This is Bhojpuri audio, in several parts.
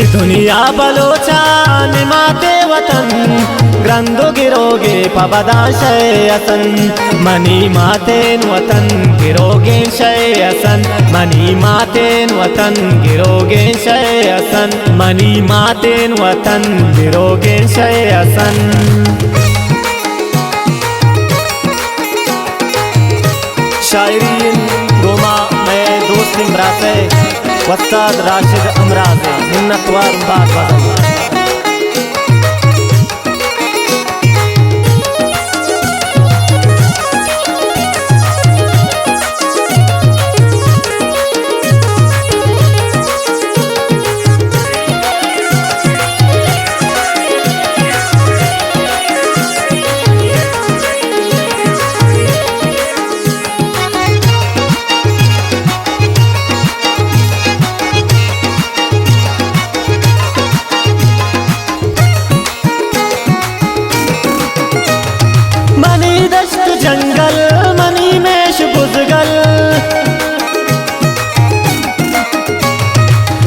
दुनिया बलोचा निमाते वतन ग्रंदो गिरोगे पबदा शयसन मनी मातेन वतन गिरोगे शयसन मनी मातेन वतन गिरोगे शयसन मनी मातेन वतन गिरोगे शयसन। शायरी गोमा मैं दोस्त इमरान से वस्ताद राशिद अमराज़ मिन्नतवार बात बदल जंगल मनी मेश बुजगल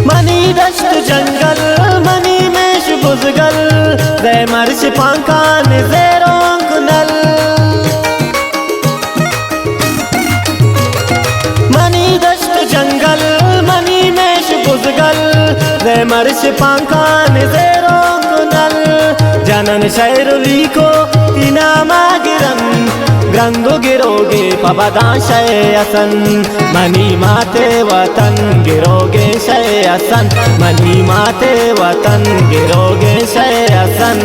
मनी दश्त जंगल मनी मेश बुजगल जै मर्श पांकान ज़ेरों कुनल मनी दश्त जंगल मनी मेश बुजगल जै मर्श पांकान ज़ेरों कुनल जनन शैरुली को तीना मागिरन ग्रंदो गिरोगे पबदा शयसन मनी माते वतन गिरोगे शयसन मनी माते वतन गिरोगे शयसन।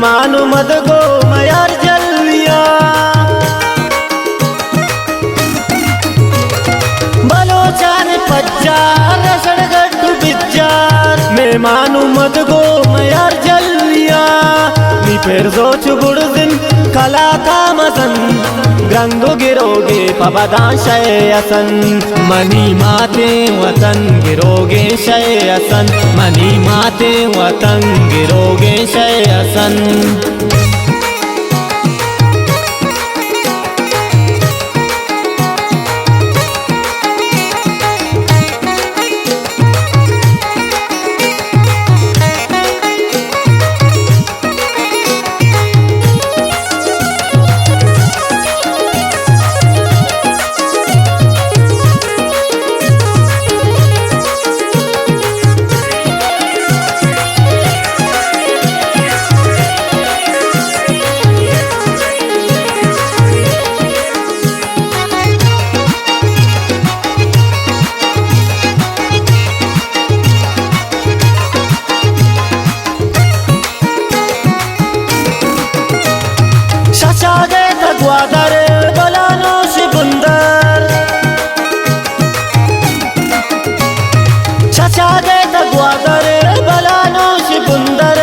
मानु मद गो मयार जलविया बलोचान पच्चार सड़गड्डू बिच्चार मैं मानु मद गो मयार जलविया नी पेर जोच बुड़जिन कला था मसन ग्रंदो गिरोगे पबदा शयसन मनी माते वतन गिरोगे शयसन मनी माते वतन गिरोगे शयसन। ग्वादर बलानो शिबुंदर छछा दे ग्वादर बलानो शिबुंदर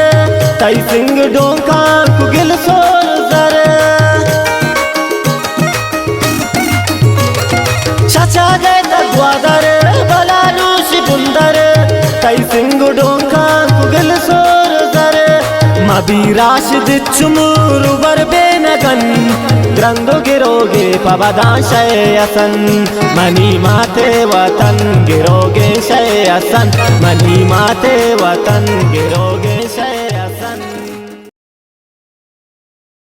तई सिंह डोंका कुगिल सोल जर छछा दे ग्वादर बलानो शिबुंदर तई सिंह डोंका कुगिल सोल जर मबी राशिद चुमुर वर बेनगन ग्रंदो गिरोगे पबदा शयसन मनी माते वतन गिरोगे शयसन मनी माते वतन गिरोगे।